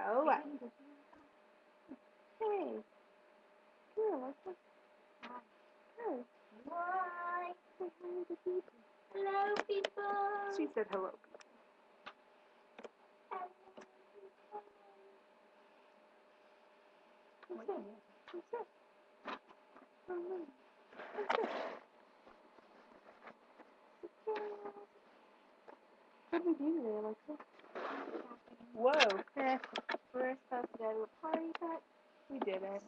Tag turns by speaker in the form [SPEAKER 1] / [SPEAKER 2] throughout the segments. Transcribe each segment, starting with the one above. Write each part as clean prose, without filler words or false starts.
[SPEAKER 1] Go away. Hey. Here, Alexa. Hey.
[SPEAKER 2] Why?
[SPEAKER 1] Say hi to people.
[SPEAKER 2] Hello, people.
[SPEAKER 1] She said hello. What's it? What's it? Oh, no. What's it? What did we do today, Alexa? Whoa.
[SPEAKER 2] We're supposed to go to a party, but
[SPEAKER 1] We didn't.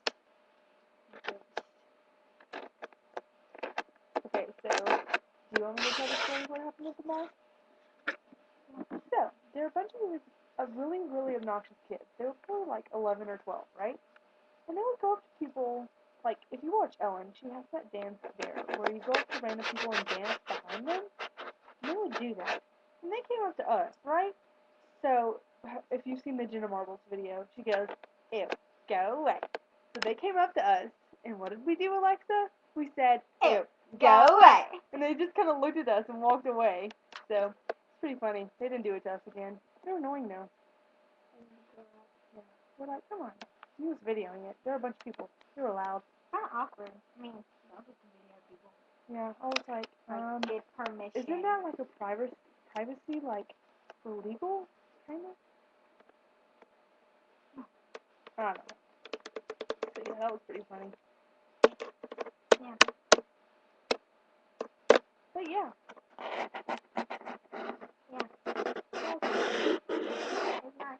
[SPEAKER 1] Okay, so, do you want me to tell the story of what happened at the mall? So, there are a bunch of really, really obnoxious kids. They were probably like 11 or 12, right? And they would go up to people, like, if you watch Ellen, she has that dance there, where you go up to random people and dance behind them. And they would do that. And they came up to us, right? So, if you've seen the Jenna Marbles video, she goes, ew, go away. So they came up to us, and what did we do, Alexa? We said, ew, go away. And they just kind of looked at us and walked away. So, it's pretty funny. They didn't do it to us again. They're annoying, though. Yeah. We're like, come on. He was videoing it. There are a bunch of people. They were loud.
[SPEAKER 2] kind of awkward. I mean, don't get to video people.
[SPEAKER 1] Yeah, I was like,
[SPEAKER 2] Get permission.
[SPEAKER 1] isn't that like a privacy, like, illegal, kind of? I don't know. But yeah, that was pretty funny.
[SPEAKER 2] Yeah.
[SPEAKER 1] But yeah.
[SPEAKER 2] It's nice.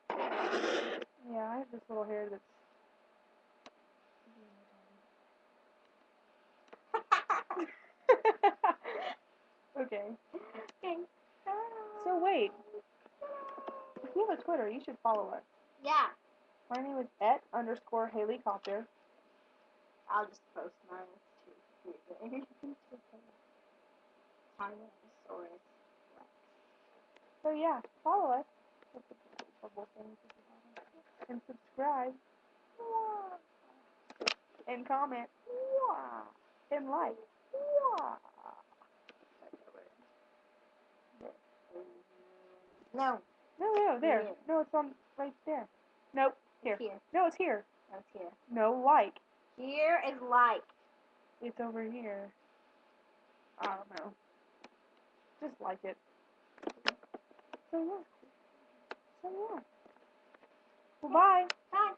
[SPEAKER 1] Yeah, I have this little hair that's... Okay.
[SPEAKER 2] Okay.
[SPEAKER 1] So wait. If you have a Twitter, you should follow us.
[SPEAKER 2] Yeah.
[SPEAKER 1] My name is @_HaleyCopter.
[SPEAKER 2] I'll just post mine too. Tyrannosaurus Rex.
[SPEAKER 1] So yeah, follow us. That's a couple things at the bottom. And subscribe. And comment. And like.
[SPEAKER 2] No.
[SPEAKER 1] No, there.
[SPEAKER 2] Here.
[SPEAKER 1] No, it's on right there. Nope. Here.
[SPEAKER 2] Here.
[SPEAKER 1] No, it's here.
[SPEAKER 2] That's here.
[SPEAKER 1] No, like.
[SPEAKER 2] Here is like.
[SPEAKER 1] It's over here. I don't know. Just like it. So yeah. Well, bye.
[SPEAKER 2] Bye.